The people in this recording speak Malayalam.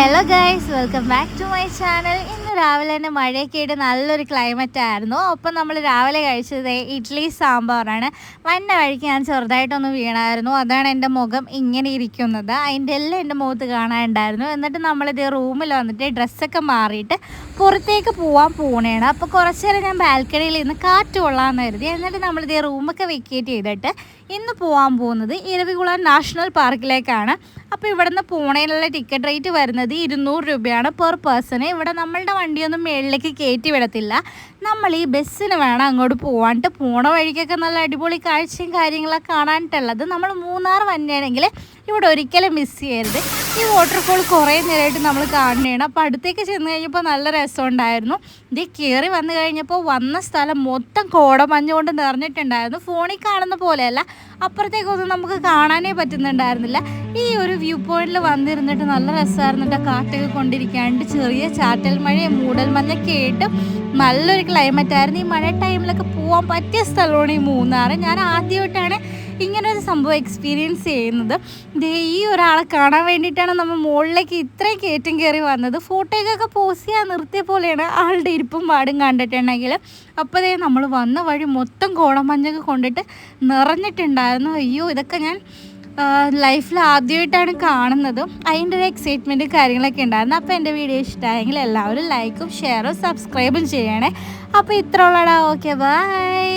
Hello guys, welcome back to my channel. ഇന്ന് രാവിലെ തന്നെ മഴയൊക്കെ ആയിട്ട് നല്ലൊരു ക്ലൈമറ്റ് ആയിരുന്നു. ഒപ്പം നമ്മൾ രാവിലെ കഴിച്ചത് ഇഡ്ഡലി സാമ്പാറാണ്. വന്ന വഴിക്ക് ഞാൻ ചെറുതായിട്ടൊന്ന് വീണായിരുന്നു. അതാണ് എൻ്റെ മുഖം ഇങ്ങനെ ഇരിക്കുന്നത്. അതിൻ്റെ എല്ലാം എൻ്റെ മുഖത്ത് കാണാനുണ്ടായിരുന്നു. എന്നിട്ട് നമ്മളിത് റൂമിൽ വന്നിട്ട് ഡ്രസ്സൊക്കെ മാറിയിട്ട് പുറത്തേക്ക് പോകണേണ്. അപ്പോൾ കുറച്ച് നേരം ഞാൻ ബാൽക്കണിയിൽ ഇന്ന് കാറ്റ് കൊള്ളാമെന്ന് കരുതി. എന്നിട്ട് നമ്മളിത് റൂമൊക്കെ വെക്കേറ്റ് ചെയ്തിട്ട് ഇന്ന് പോകാൻ പോകുന്നത് ഇരവികുളം നാഷണൽ പാർക്കിലേക്കാണ്. അപ്പോൾ ഇവിടുന്ന് പോണേനുള്ള ടിക്കറ്റ് റേറ്റ് വരുന്നത് 200 രൂപയാണ് പെർ പേഴ്സണ്. ഇവിടെ നമ്മളുടെ വണ്ടിയൊന്നും മേളിലേക്ക് കയറ്റി വിടത്തില്ല. നമ്മൾ ഈ ബസ്സിന് വേണം അങ്ങോട്ട് പോകാനിട്ട്. പോണ വഴിക്കൊക്കെ നല്ല അടിപൊളി കാഴ്ചയും കാര്യങ്ങളൊക്കെ കാണാനിട്ടുള്ളത്. നമ്മൾ മൂന്നാർ വന്നെയാണെങ്കിൽ ഇവിടെ ഒരിക്കലും മിസ് ചെയ്യരുത്. ഈ വാട്ടർഫോൾ കുറേ നേരമായിട്ട് നമ്മൾ കാണുകയാണ്. അപ്പോൾ അടുത്തേക്ക് ചെന്ന് കഴിഞ്ഞപ്പോൾ നല്ല രസമുണ്ടായിരുന്നു. ഇത് കയറി വന്നു കഴിഞ്ഞപ്പോൾ വന്ന സ്ഥലം മൊത്തം കോടമഞ്ഞ് കൊണ്ട് നിറഞ്ഞിട്ടുണ്ടായിരുന്നു. ഫോണിൽ കാണുന്ന പോലെയല്ല, അപ്പുറത്തേക്കൊന്നും നമുക്ക് കാണാനേ പറ്റുന്നുണ്ടായിരുന്നില്ല. ഈ ഒരു വ്യൂ പോയിന്റിൽ വന്നിരുന്നിട്ട് നല്ല രസമായിരുന്നിട്ട് കാറ്റൊക്കെ കൊണ്ടിരിക്കാണ്ട് ചെറിയ ചാറ്റൽ മഴയും മൂടൽമഞ്ഞൊക്കെ ആയിട്ട് നല്ലൊരു ക്ലൈമറ്റ് ആയിരുന്നു. ഈ മഴ ടൈമിലൊക്കെ പോകാൻ പറ്റിയ സ്ഥലമാണ് ഈ മൂന്നാർ. ഞാൻ ആദ്യമായിട്ടാണ് ഇങ്ങനൊരു സംഭവം എക്സ്പീരിയൻസ് ചെയ്യുന്നത്. ഈ ഒരാളെ കാണാൻ വേണ്ടിയിട്ടാണ് നമ്മൾ മുകളിലേക്ക് ഇത്രയും കയറ്റം കയറി വന്നത്. ഫോട്ടോയ്ക്കൊക്കെ പോസ്റ്റ് ചെയ്യാൻ നിർത്തിയ പോലെയാണ് ആളുടെ ഇരിപ്പും പാടും കണ്ടിട്ടുണ്ടെങ്കിൽ. അപ്പോൾ നമ്മൾ വന്ന വഴി മൊത്തം കോടമഞ്ഞൊക്കെ കൊണ്ടിട്ട് നിറഞ്ഞിട്ടുണ്ടായിരുന്നു. അയ്യോ, ഇതൊക്കെ ഞാൻ ലൈഫിൽ ആദ്യമായിട്ടാണ് കാണുന്നതും. അതിൻ്റെ ഒരു എക്സൈറ്റ്മെൻറ്റും കാര്യങ്ങളൊക്കെ ഉണ്ടായിരുന്നു. അപ്പോൾ എൻ്റെ വീഡിയോ ഇഷ്ടമായെങ്കിൽ എല്ലാവരും ലൈക്കും ഷെയറും സബ്സ്ക്രൈബും ചെയ്യണേ. അപ്പോൾ ഇത്ര ഉള്ളടാ. Okay, by.